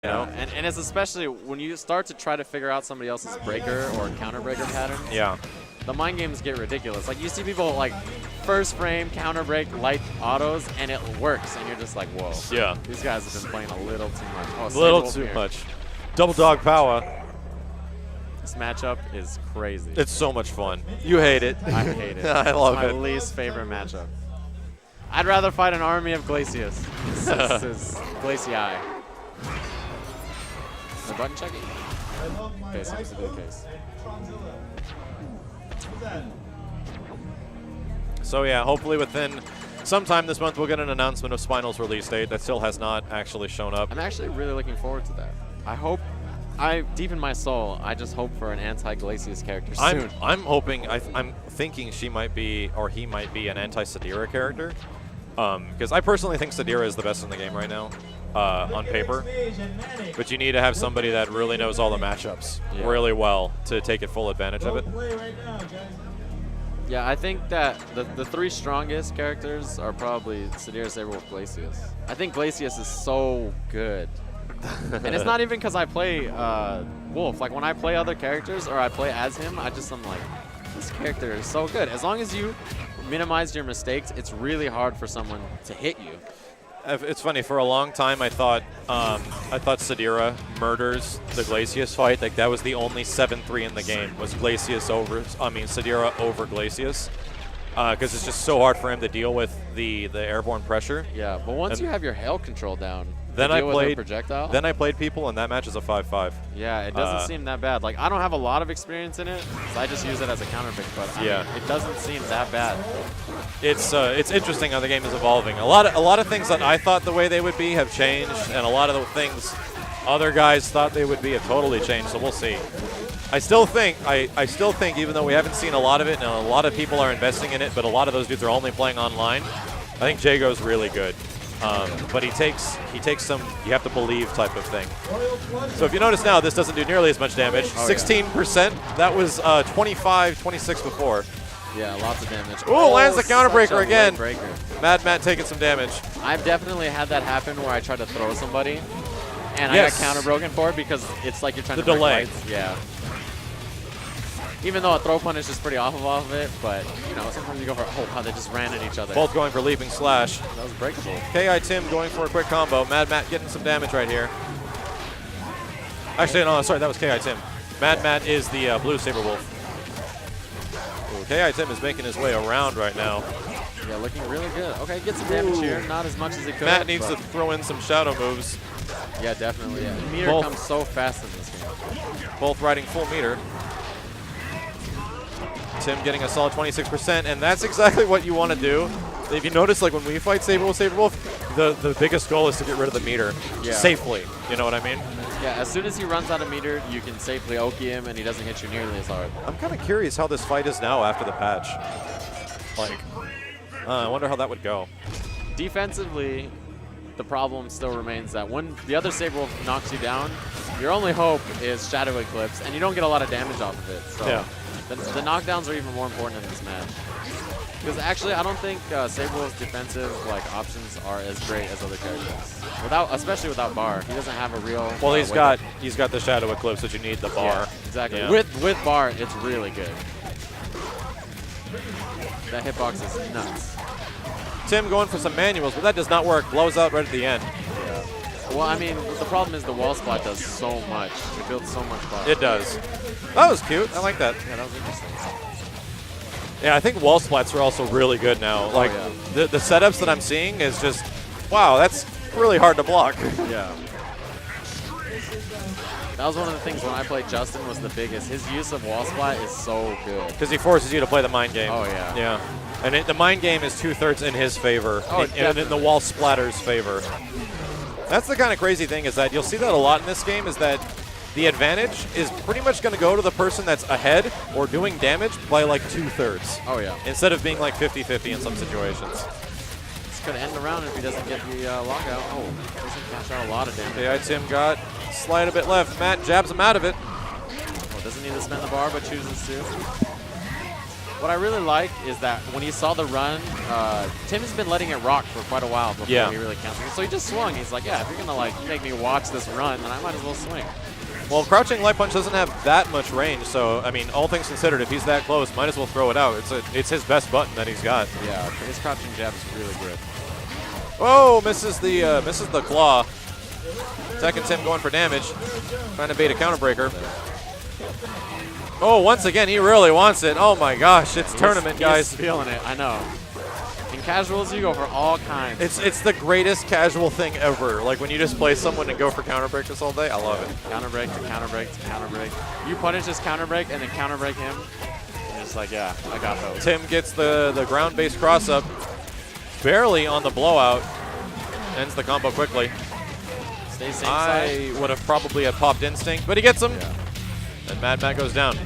You know? And it's especially when you start to try to figure out somebody else's breaker or counter breaker patterns. Yeah. The mind games get ridiculous. Like, you see people, like, first frame, counter break, light autos, and it works. And you're just like, whoa. Yeah. These guys have been playing a little too much. Oh, a little too much. Double dog power. This matchup is crazy. It's so much fun. You hate it. I hate it. I love it. It's my least favorite matchup. I'd rather fight an army of Glacius. This is Glaciai. The button checking? Okay, seems to be the case. So yeah, hopefully within sometime this month we'll get an announcement of Spinal's release date. That still has not actually shown up. I'm actually really looking forward to that. I hope, deep in my soul, I just hope for an anti-Glacius character soon. I'm hoping, I'm thinking she might be, or he might be an anti-Sadira character. Because I personally think Sadira is the best in the game right now, on paper. But you need to have somebody that really knows all the matchups really well to take it full advantage of it. Yeah, I think that the three strongest characters are probably Sadira, Saberwolf, Glacius. I think Glacius is so good. And it's not even because I play Wolf. Like, when I play other characters or I play as him, I'm like, this character is so good. As long as you minimize your mistakes, it's really hard for someone to hit you. It's funny, for a long time I thought Sadira murders the Glacius fight. Like, that was the only 7-3 in the game, was Sadira over Glacius. Because it's just so hard for him to deal with the airborne pressure. Yeah, but once you have your hail control down, then I played projectile. Then I played people, and that match is a 5-5. Yeah, it doesn't seem that bad. Like, I don't have a lot of experience in it, so I just use it as a counter pick. But I mean, it doesn't seem that bad. It's interesting how the game is evolving. A lot of things that I thought the way they would be have changed, and a lot of the things other guys thought they would be have totally changed. So we'll see. I still think, even though we haven't seen a lot of it, and a lot of people are investing in it, but a lot of those dudes are only playing online, I think Jago's really good. But he takes some you have to believe type of thing. So if you notice now, this doesn't do nearly as much damage. 16%. That was 25, 26 before. Yeah, lots of damage. Ooh, lands the counter breaker again. Breaker. Mad Matt taking some damage. I've definitely had that happen where I tried to throw somebody, and I got counter broken for it because it's like you're trying to break lights. Yeah. Even though a throw punish is pretty off of it, but, you know, sometimes you go for, oh, wow, they just ran at each other. Both going for leaping slash. That was breakable. KI Tim going for a quick combo. Mad Matt getting some damage right here. Actually, no, sorry, that was KI Tim. Mad Matt is the blue Saberwolf. KI Tim is making his way around right now. Yeah, looking really good. Okay, get some damage here. Not as much as he could. Matt needs to throw in some shadow moves. Yeah, definitely. Yeah. The meter comes so fast in this game. Both riding full meter. Tim getting a solid 26%, and that's exactly what you want to do. If you notice, like when we fight Saberwolf, the biggest goal is to get rid of the meter safely. You know what I mean? Yeah, as soon as he runs out of meter, you can safely Oki him, and he doesn't hit you nearly as hard. I'm kind of curious how this fight is now after the patch. Like, I wonder how that would go. Defensively, the problem still remains that when the other Saberwolf knocks you down, your only hope is Shadow Eclipse, and you don't get a lot of damage off of it. So yeah. The knockdowns are even more important in this match. Because actually, I don't think Saberwolf's defensive options are as great as other characters. Especially without bar, he doesn't have a real. Well, he's got the Shadow Eclipse, but you need the bar. Yeah, exactly. Yeah. With bar, it's really good. That hitbox is nuts. Tim going for some manuals, but that does not work. Blows out right at the end. Yeah. Well, I mean, the problem is the wall splat does so much. It builds so much bar. It does. That was cute. I like that. Yeah, that was interesting. Yeah, I think wall splats are also really good now. Like, the setups that I'm seeing is just, wow, that's really hard to block. Yeah. That was one of the things when I played Justin was the biggest. His use of wall splat is so good. Because he forces you to play the mind game. Oh, yeah. Yeah. And the mind game is 2/3 in his favor, and in the wall splatter's favor. That's the kind of crazy thing, is that you'll see that a lot in this game, is that the advantage is pretty much going to go to the person that's ahead or doing damage by like 2/3. Oh, yeah. Instead of being like 50-50 in some situations. It's going to end the round if he doesn't get the lockout. Oh, doesn't cash out a lot of damage. Yeah, Tim got slight a bit left. Matt jabs him out of it. Oh, doesn't need to spend the bar, but chooses to. What I really like is that when he saw the run, Tim has been letting it rock for quite a while before he really canceled it. So he just swung. He's like, yeah, if you're going to like make me watch this run, then I might as well swing. Well, crouching light punch doesn't have that much range, so I mean, all things considered, if he's that close, might as well throw it out. It's his best button that he's got. Yeah, his crouching jab is really good. Oh, misses the claw. Second Tim going for damage, trying to bait a counter breaker. Oh, once again, he really wants it. Oh my gosh, it's tournament, guys. He's feeling it, I know. In casuals, you go for all kinds. It's the greatest casual thing ever. Like when you just play someone and go for counter break this all day, I love it. Counter break to counter break to counter break. You punish this counter break and then counter break him. And it's like, yeah, I got those. Tim gets the ground-based cross-up, barely on the blowout. Ends the combo quickly. Stay same side. I would have probably had popped instinct, but he gets him. Yeah. And Mad Matt goes down.